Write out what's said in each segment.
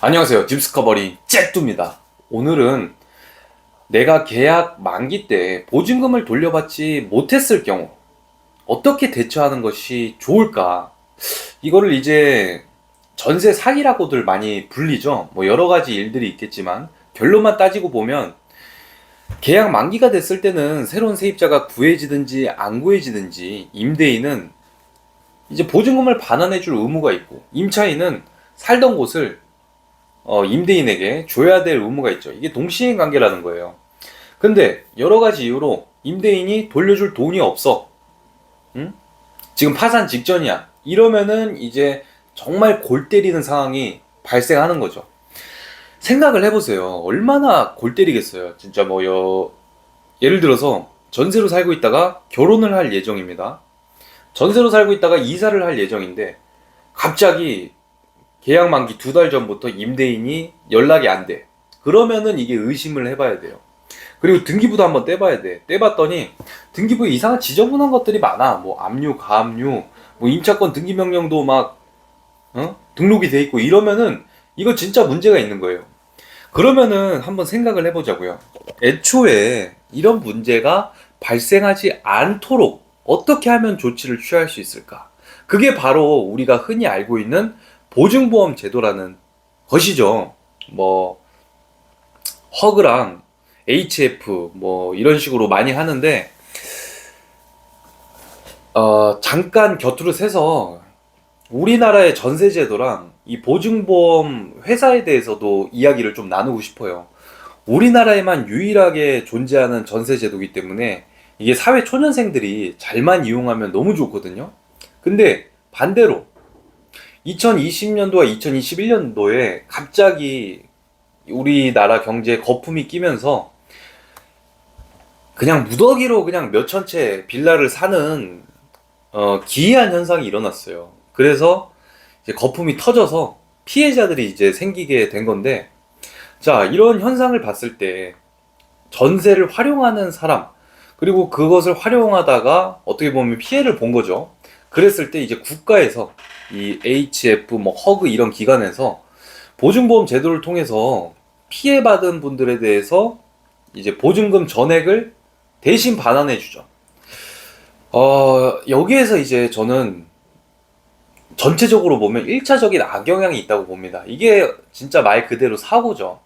안녕하세요. 집스커버리 잭두입니다. 오늘은 내가 계약 만기 때 보증금을 돌려받지 못했을 경우 어떻게 대처하는 것이 좋을까? 이거를 이제 전세 사기라고들 많이 불리죠. 뭐 여러 가지 일들이 있겠지만 결론만 따지고 보면 계약 만기가 됐을 때는 새로운 세입자가 구해지든지 안 구해지든지 임대인은 이제 보증금을 반환해 줄 의무가 있고 임차인은 살던 곳을 임대인에게 줘야 될 의무가 있죠. 이게 동시인 관계라는 거예요. 근데 여러 가지 이유로 임대인이 돌려줄 돈이 없어. 응? 지금 파산 직전이야. 이러면은 이제 정말 골 때리는 상황이 발생하는 거죠. 생각을 해보세요. 얼마나 골 때리겠어요. 진짜 예를 들어서 전세로 살고 있다가 결혼을 할 예정입니다. 전세로 살고 있다가 이사를 할 예정인데 갑자기 계약 만기 2달 전부터 임대인이 연락이 안 돼. 그러면은 이게 의심을 해봐야 돼요. 그리고 등기부도 한번 떼봐야 돼. 떼봤더니 등기부에 이상한 지저분한 것들이 많아. 뭐 압류, 가압류, 뭐 임차권 등기명령도 막 등록이 돼 있고 이러면은 이거 진짜 문제가 있는 거예요. 그러면은 한번 생각을 해보자고요. 애초에 이런 문제가 발생하지 않도록 어떻게 하면 조치를 취할 수 있을까? 그게 바로 우리가 흔히 알고 있는 보증보험 제도라는 것이죠. 뭐 허그랑 HF 뭐 이런 식으로 많이 하는데 잠깐 곁으로 새서 우리나라의 전세 제도랑 이 보증보험 회사에 대해서도 이야기를 좀 나누고 싶어요. 우리나라에만 유일하게 존재하는 전세 제도이기 때문에 이게 사회 초년생들이 잘만 이용하면 너무 좋거든요. 근데 반대로 2020년도와 2021년도에 갑자기 우리나라 경제에 거품이 끼면서 그냥 무더기로 그냥 몇천 채 빌라를 사는 기이한 현상이 일어났어요. 그래서 이제 거품이 터져서 피해자들이 이제 생기게 된 건데, 자, 이런 현상을 봤을 때 전세를 활용하는 사람, 그리고 그것을 활용하다가 어떻게 보면 피해를 본 거죠. 그랬을 때 이제 국가에서 이 HF, 뭐 허그 이런 기관에서 보증보험 제도를 통해서 피해받은 분들에 대해서 이제 보증금 전액을 대신 반환해 주죠. 여기에서 이제 저는 전체적으로 보면 1차적인 악영향이 있다고 봅니다. 이게 진짜 말 그대로 사고죠.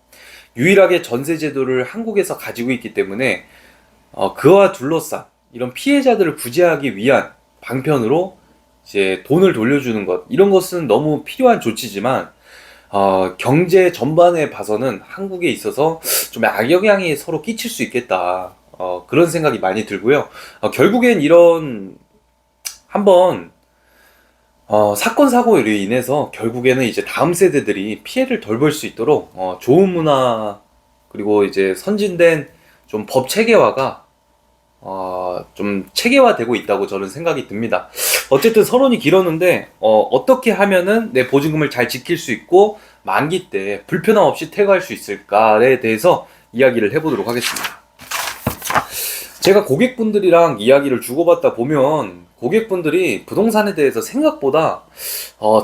유일하게 전세 제도를 한국에서 가지고 있기 때문에 그와 둘러싼 이런 피해자들을 구제하기 위한 방편으로 이제 돈을 돌려주는 것, 이런 것은 너무 필요한 조치지만 경제 전반에 봐서는 한국에 있어서 좀 악영향이 서로 끼칠 수 있겠다, 그런 생각이 많이 들고요. 결국엔 이런 한번 사건 사고로 인해서 결국에는 이제 다음 세대들이 피해를 덜 볼 수 있도록 좋은 문화, 그리고 이제 선진된 좀 법 체계화가 좀 체계화되고 있다고 저는 생각이 듭니다. 어쨌든 서론이 길었는데 어떻게 하면은 내 보증금을 잘 지킬 수 있고 만기 때 불편함 없이 퇴거할 수 있을까에 대해서 이야기를 해보도록 하겠습니다. 제가 고객분들이랑 이야기를 주고받다 보면 고객분들이 부동산에 대해서 생각보다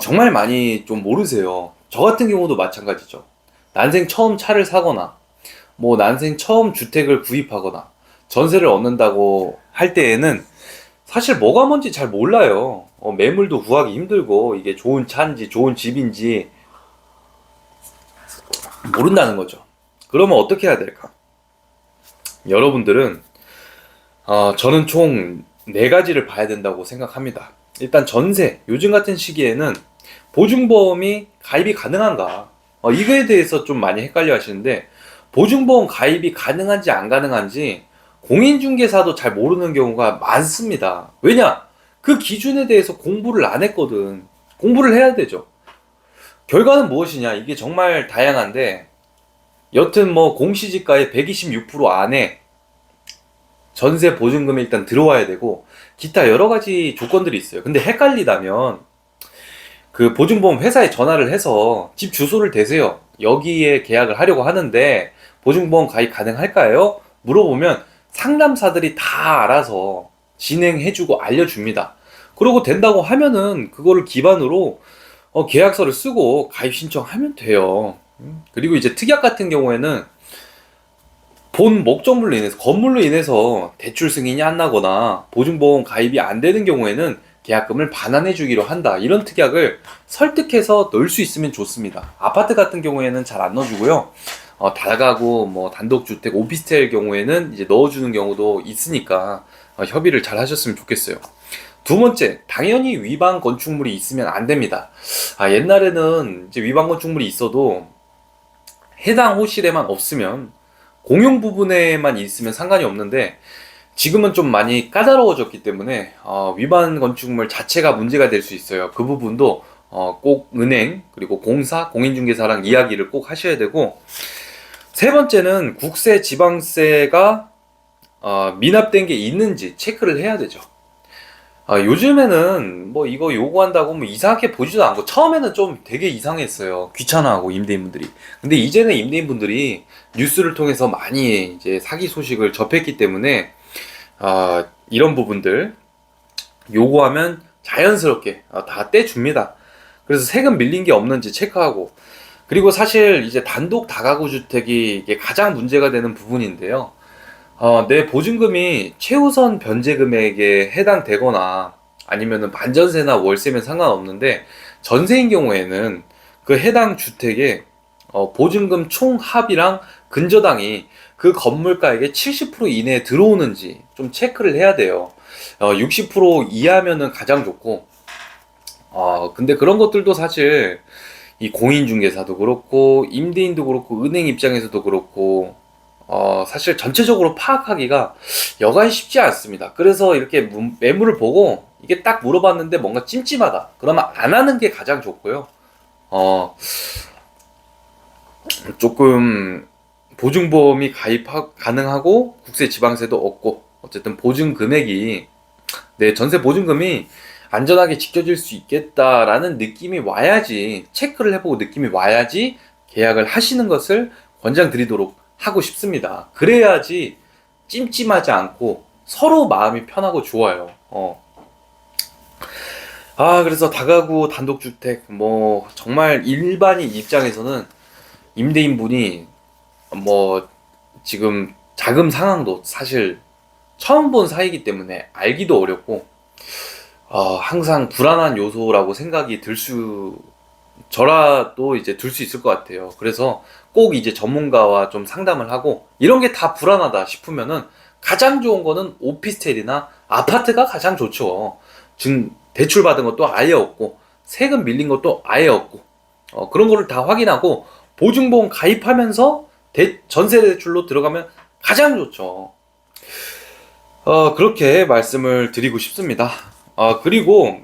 정말 많이 좀 모르세요. 저 같은 경우도 마찬가지죠. 난생 처음 차를 사거나 뭐 난생 처음 주택을 구입하거나 전세를 얻는다고 할 때에는 사실 뭐가 뭔지 잘 몰라요. 매물도 구하기 힘들고 이게 좋은 차인지 좋은 집인지 모른다는 거죠. 그러면 어떻게 해야 될까? 여러분들은 저는 총 4가지를 봐야 된다고 생각합니다. 일단 전세, 요즘 같은 시기에는 보증보험이 가입이 가능한가? 이거에 대해서 좀 많이 헷갈려 하시는데, 보증보험 가입이 가능한지 안 가능한지 공인중개사도 잘 모르는 경우가 많습니다. 왜냐? 그 기준에 대해서 공부를 안 했거든. 공부를 해야 되죠. 결과는 무엇이냐? 이게 정말 다양한데, 여튼 뭐 공시지가의 126% 안에 전세 보증금이 일단 들어와야 되고 기타 여러 가지 조건들이 있어요. 근데 헷갈리다면 그 보증보험 회사에 전화를 해서 집 주소를 대세요. 여기에 계약을 하려고 하는데 보증보험 가입 가능할까요? 물어보면 상담사들이 다 알아서 진행해주고 알려줍니다. 그러고 된다고 하면은 그거를 기반으로 계약서를 쓰고 가입 신청하면 돼요. 그리고 이제 특약 같은 경우에는 본 목적물로 인해서, 건물로 인해서 대출 승인이 안 나거나 보증보험 가입이 안 되는 경우에는 계약금을 반환해 주기로 한다. 이런 특약을 설득해서 넣을 수 있으면 좋습니다. 아파트 같은 경우에는 잘 안 넣어주고요. 다가구, 뭐 단독주택, 오피스텔 경우에는 이제 넣어주는 경우도 있으니까 협의를 잘 하셨으면 좋겠어요. 두 번째, 당연히 위반 건축물이 있으면 안 됩니다. 옛날에는 이제 위반 건축물이 있어도 해당 호실에만 없으면 공용 부분에만 있으면 상관이 없는데 지금은 좀 많이 까다로워졌기 때문에 위반 건축물 자체가 문제가 될 수 있어요. 그 부분도 꼭 은행 그리고 공사, 공인중개사랑 이야기를 꼭 하셔야 되고, 세 번째는 국세, 지방세가 미납된 게 있는지 체크를 해야 되죠. 요즘에는 뭐 이거 요구한다고 뭐 이상하게 보지도 않고, 처음에는 좀 되게 이상했어요. 귀찮아하고 임대인분들이. 근데 이제는 임대인분들이 뉴스를 통해서 많이 이제 사기 소식을 접했기 때문에 이런 부분들 요구하면 자연스럽게 다 떼줍니다. 그래서 세금 밀린 게 없는지 체크하고, 그리고 사실 이제 단독 다가구 주택이 이게 가장 문제가 되는 부분인데요. 내 보증금이 최우선 변제 금액에 해당되거나 아니면은 반전세나 월세면 상관없는데, 전세인 경우에는 그 해당 주택의 보증금 총 합이랑 근저당이 그 건물가액의 70% 이내에 들어오는지 좀 체크를 해야 돼요. 60% 이하면은 가장 좋고, 근데 그런 것들도 사실 이 공인중개사도 그렇고 임대인도 그렇고 은행 입장에서도 그렇고 사실 전체적으로 파악하기가 여간 쉽지 않습니다. 그래서 이렇게 매물을 보고 이게 딱 물어봤는데 뭔가 찜찜하다, 그러면 안 하는 게 가장 좋고요. 어, 조금 보증보험이 가입 가능하고 국세 지방세도 없고 어쨌든 보증 금액이, 내 전세 보증금이 안전하게 지켜질 수 있겠다라는 느낌이 와야지, 체크를 해보고 느낌이 와야지 계약을 하시는 것을 권장드리도록 하고 싶습니다. 그래야지 찜찜하지 않고 서로 마음이 편하고 좋아요. 그래서 다가구 단독주택, 뭐 정말 일반인 입장에서는 임대인분이 뭐 지금 자금 상황도 사실 처음 본 사이기 때문에 알기도 어렵고 항상 불안한 요소라고 생각이 저라도 이제 들 수 있을 것 같아요. 그래서 꼭 이제 전문가와 좀 상담을 하고, 이런 게 다 불안하다 싶으면은 가장 좋은 거는 오피스텔이나 아파트가 가장 좋죠. 지금 대출 받은 것도 아예 없고 세금 밀린 것도 아예 없고, 그런 거를 다 확인하고 보증보험 가입하면서 전세 대출로 들어가면 가장 좋죠. 그렇게 말씀을 드리고 싶습니다. 그리고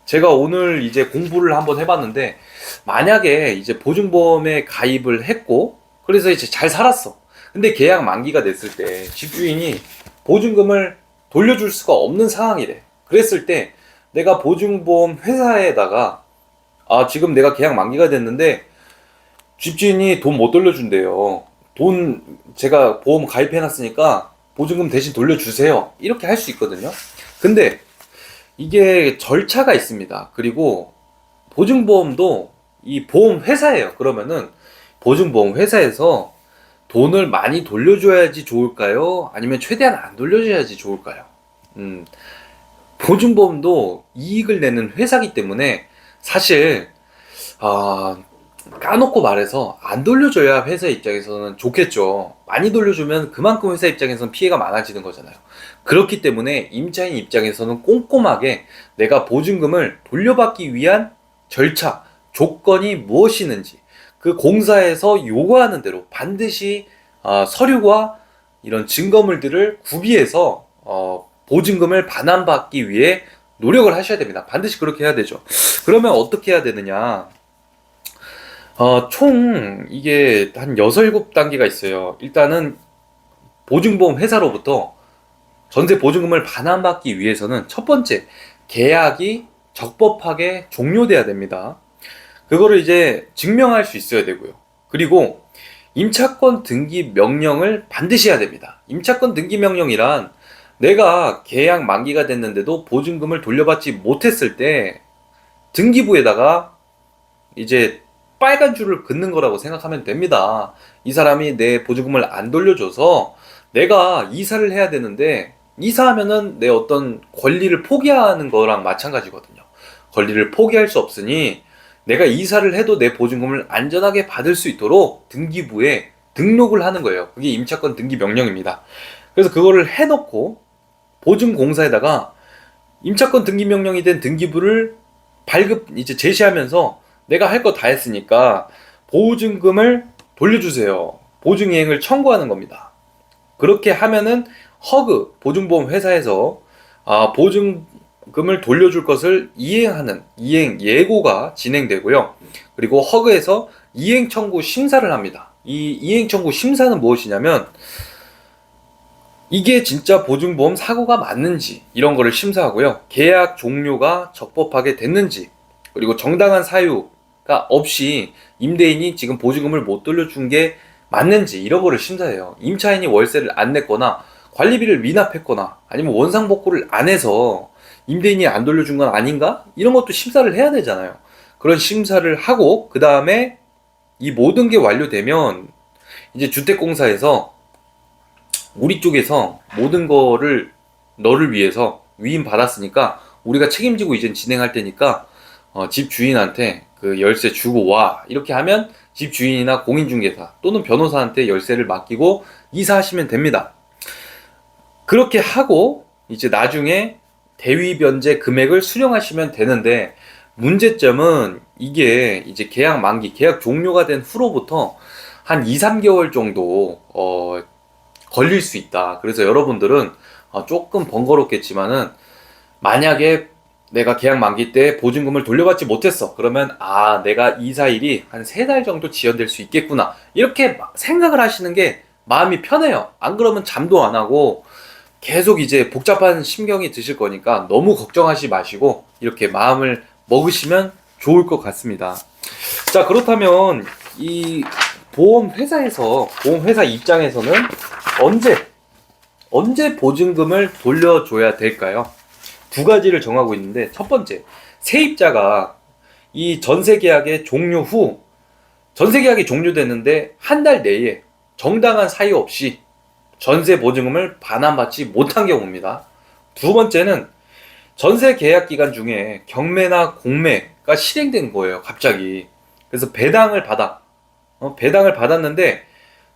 제가 오늘 이제 공부를 한번 해봤는데, 만약에 이제 보증보험에 가입을 했고 그래서 이제 잘 살았어. 근데 계약 만기가 됐을 때 집주인이 보증금을 돌려줄 수가 없는 상황이래. 그랬을 때 내가 보증보험 회사에다가 지금 내가 계약 만기가 됐는데 집주인이 돈 못 돌려준대요. 제가 보험 가입해놨으니까 보증금 대신 돌려주세요. 이렇게 할 수 있거든요. 근데 이게 절차가 있습니다. 그리고 보증보험도 이 보험 회사예요. 그러면은 보증보험 회사에서 돈을 많이 돌려줘야지 좋을까요? 아니면 최대한 안 돌려줘야지 좋을까요? 보증보험도 이익을 내는 회사기 때문에 사실 까놓고 말해서 안 돌려줘야 회사 입장에서는 좋겠죠. 많이 돌려주면 그만큼 회사 입장에서는 피해가 많아지는 거잖아요. 그렇기 때문에 임차인 입장에서는 꼼꼼하게 내가 보증금을 돌려받기 위한 절차, 조건이 무엇이는지 그 공사에서 요구하는 대로 반드시 서류와 이런 증거물들을 구비해서 보증금을 반환받기 위해 노력을 하셔야 됩니다. 반드시 그렇게 해야 되죠. 그러면 어떻게 해야 되느냐? 총 이게 한 6, 7단계가 있어요. 일단은 보증보험 회사로부터 전세 보증금을 반환받기 위해서는 첫 번째, 계약이 적법하게 종료돼야 됩니다. 그거를 이제 증명할 수 있어야 되고요. 그리고 임차권 등기 명령을 반드시 해야 됩니다. 임차권 등기 명령이란 내가 계약 만기가 됐는데도 보증금을 돌려받지 못했을 때 등기부에다가 이제 빨간 줄을 긋는 거라고 생각하면 됩니다. 이 사람이 내 보증금을 안 돌려줘서 내가 이사를 해야 되는데, 이사하면은 내 어떤 권리를 포기하는 거랑 마찬가지거든요. 권리를 포기할 수 없으니 내가 이사를 해도 내 보증금을 안전하게 받을 수 있도록 등기부에 등록을 하는 거예요. 그게 임차권 등기 명령입니다. 그래서 그거를 해놓고 보증공사에다가 임차권 등기 명령이 된 등기부를 이제 제시하면서 내가 할 거 다 했으니까 보증금을 돌려주세요. 보증이행을 청구하는 겁니다. 그렇게 하면은 보증보험 회사에서 보증금을 돌려줄 것을 이행 예고가 진행되고요. 그리고 허그에서 이행 청구 심사를 합니다. 이 이행 청구 심사는 무엇이냐면, 이게 진짜 보증보험 사고가 맞는지 이런 거를 심사하고요. 계약 종료가 적법하게 됐는지, 그리고 정당한 사유가 없이 임대인이 지금 보증금을 못 돌려준 게 맞는지 이런 거를 심사해요. 임차인이 월세를 안 냈거나 관리비를 미납했거나 아니면 원상복구를 안 해서 임대인이 안 돌려준 건 아닌가? 이런 것도 심사를 해야 되잖아요. 그런 심사를 하고 그 다음에 이 모든 게 완료되면 이제 주택공사에서 우리 쪽에서 모든 거를 너를 위해서 위임 받았으니까 우리가 책임지고 이제 진행할 테니까 집 주인한테 그 열쇠 주고 와, 이렇게 하면 집 주인이나 공인중개사 또는 변호사한테 열쇠를 맡기고 이사하시면 됩니다. 그렇게 하고 이제 나중에 대위 변제 금액을 수령하시면 되는데, 문제점은 이게 이제 계약 만기, 계약 종료가 된 후로부터 한 2, 3개월 정도 걸릴 수 있다. 그래서 여러분들은 조금 번거롭겠지만은, 만약에 내가 계약 만기 때 보증금을 돌려받지 못했어. 그러면 내가 이사일이 한 3달 정도 지연될 수 있겠구나. 이렇게 생각을 하시는 게 마음이 편해요. 안 그러면 잠도 안 하고 계속 이제 복잡한 심경이 드실 거니까 너무 걱정하지 마시고 이렇게 마음을 먹으시면 좋을 것 같습니다. 자, 그렇다면 이 보험회사 입장에서는 언제 보증금을 돌려줘야 될까요? 두 가지를 정하고 있는데, 첫 번째, 세입자가 이 전세계약의 종료 후, 전세계약이 종료됐는데 한 달 내에 정당한 사유 없이 전세 보증금을 반환받지 못한 경우입니다. 두 번째는 전세 계약 기간 중에 경매나 공매가 실행된 거예요, 갑자기. 그래서 배당을 받았는데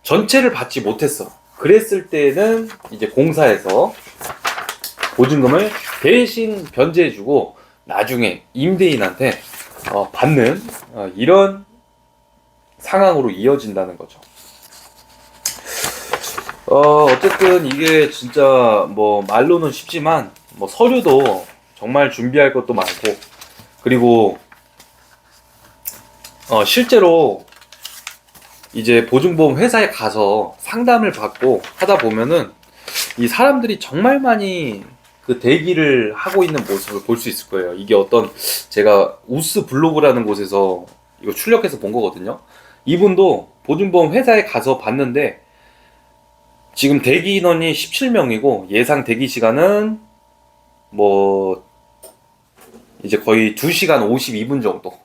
전체를 받지 못했어. 그랬을 때는 이제 공사에서 보증금을 대신 변제해주고 나중에 임대인한테 받는 이런 상황으로 이어진다는 거죠. 어쨌든 이게 진짜 뭐 말로는 쉽지만 서류도 정말 준비할 것도 많고, 그리고 실제로 이제 보증보험 회사에 가서 상담을 받고 하다 보면은 이 사람들이 정말 많이 그 대기를 하고 있는 모습을 볼 수 있을 거예요. 이게 제가 우스 블로그라는 곳에서 이거 출력해서 본 거거든요. 이분도 보증보험 회사에 가서 봤는데 지금 대기 인원이 17명이고 예상 대기 시간은 이제 거의 2시간 52분 정도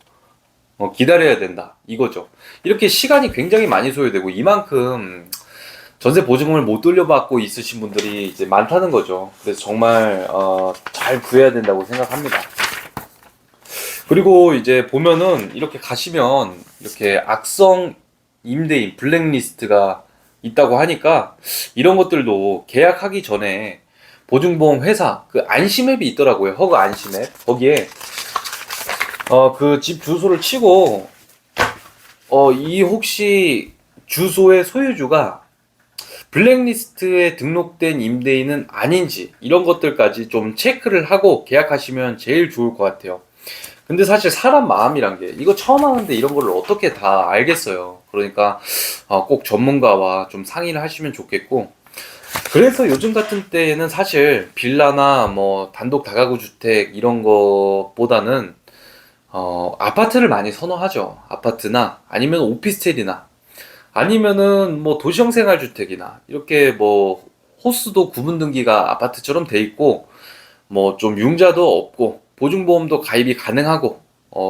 기다려야 된다 이거죠. 이렇게 시간이 굉장히 많이 소요되고 이만큼 전세 보증금을 못 돌려받고 있으신 분들이 이제 많다는 거죠. 그래서 정말 잘 구해야 된다고 생각합니다. 그리고 이제 보면은 이렇게 가시면 이렇게 악성 임대인 블랙리스트가 있다고 하니까 이런 것들도 계약하기 전에 보증보험 회사 그 안심앱이 있더라고요. 허그 안심앱. 거기에 그 집 주소를 치고 이 혹시 주소의 소유주가 블랙리스트에 등록된 임대인은 아닌지 이런 것들까지 좀 체크를 하고 계약하시면 제일 좋을 것 같아요. 근데 사실 사람 마음이란 게 이거 처음 하는데 이런 걸 어떻게 다 알겠어요. 그러니까 꼭 전문가와 좀 상의를 하시면 좋겠고, 그래서 요즘 같은 때에는 사실 빌라나 단독 다가구 주택 이런 것보다는 아파트를 많이 선호하죠. 아파트나 아니면 오피스텔이나 아니면은 도시형 생활주택이나 이렇게 호수도 구분 등기가 아파트처럼 돼 있고 좀 융자도 없고 보증보험도 가입이 가능하고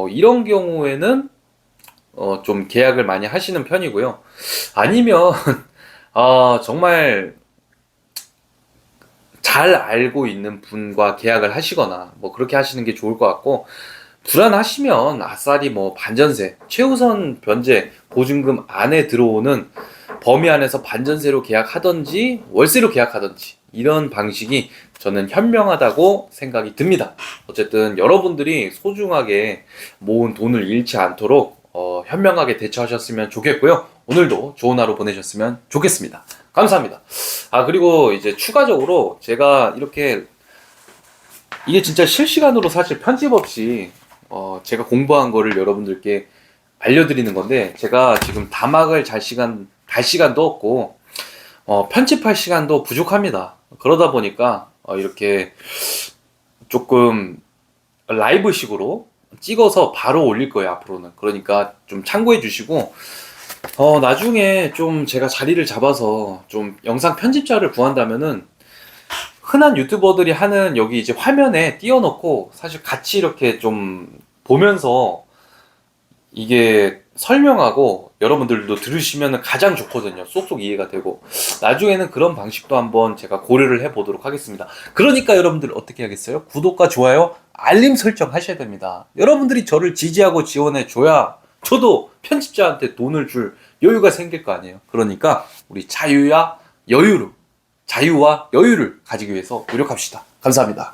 이런 경우에는 좀 계약을 많이 하시는 편이고요. 아니면 정말 잘 알고 있는 분과 계약을 하시거나 뭐 그렇게 하시는 게 좋을 것 같고, 불안하시면 아싸리 뭐 반전세, 최우선 변제 보증금 안에 들어오는 범위 안에서 반전세로 계약하던지 월세로 계약하던지 이런 방식이 저는 현명하다고 생각이 듭니다. 어쨌든 여러분들이 소중하게 모은 돈을 잃지 않도록 현명하게 대처하셨으면 좋겠고요. 오늘도 좋은 하루 보내셨으면 좋겠습니다. 감사합니다. 그리고 이제 추가적으로 제가 이렇게, 이게 진짜 실시간으로 사실 편집 없이 제가 공부한 거를 여러분들께 알려드리는 건데, 제가 지금 다막을 달 시간도 없고 편집할 시간도 부족합니다. 그러다 보니까 이렇게 조금 라이브식으로 찍어서 바로 올릴 거예요, 앞으로는. 그러니까 좀 참고해 주시고, 나중에 좀 제가 자리를 잡아서 좀 영상 편집자를 구한다면은 흔한 유튜버들이 하는 여기 이제 화면에 띄워놓고 사실 같이 이렇게 좀 보면서 이게 설명하고 여러분들도 들으시면 가장 좋거든요. 쏙쏙 이해가 되고. 나중에는 그런 방식도 한번 제가 고려를 해보도록 하겠습니다. 그러니까 여러분들 어떻게 하겠어요? 구독과 좋아요, 알림 설정 하셔야 됩니다. 여러분들이 저를 지지하고 지원해 줘야 저도 편집자한테 돈을 줄 여유가 생길 거 아니에요. 그러니까 우리 자유와 여유를 가지기 위해서 노력합시다. 감사합니다.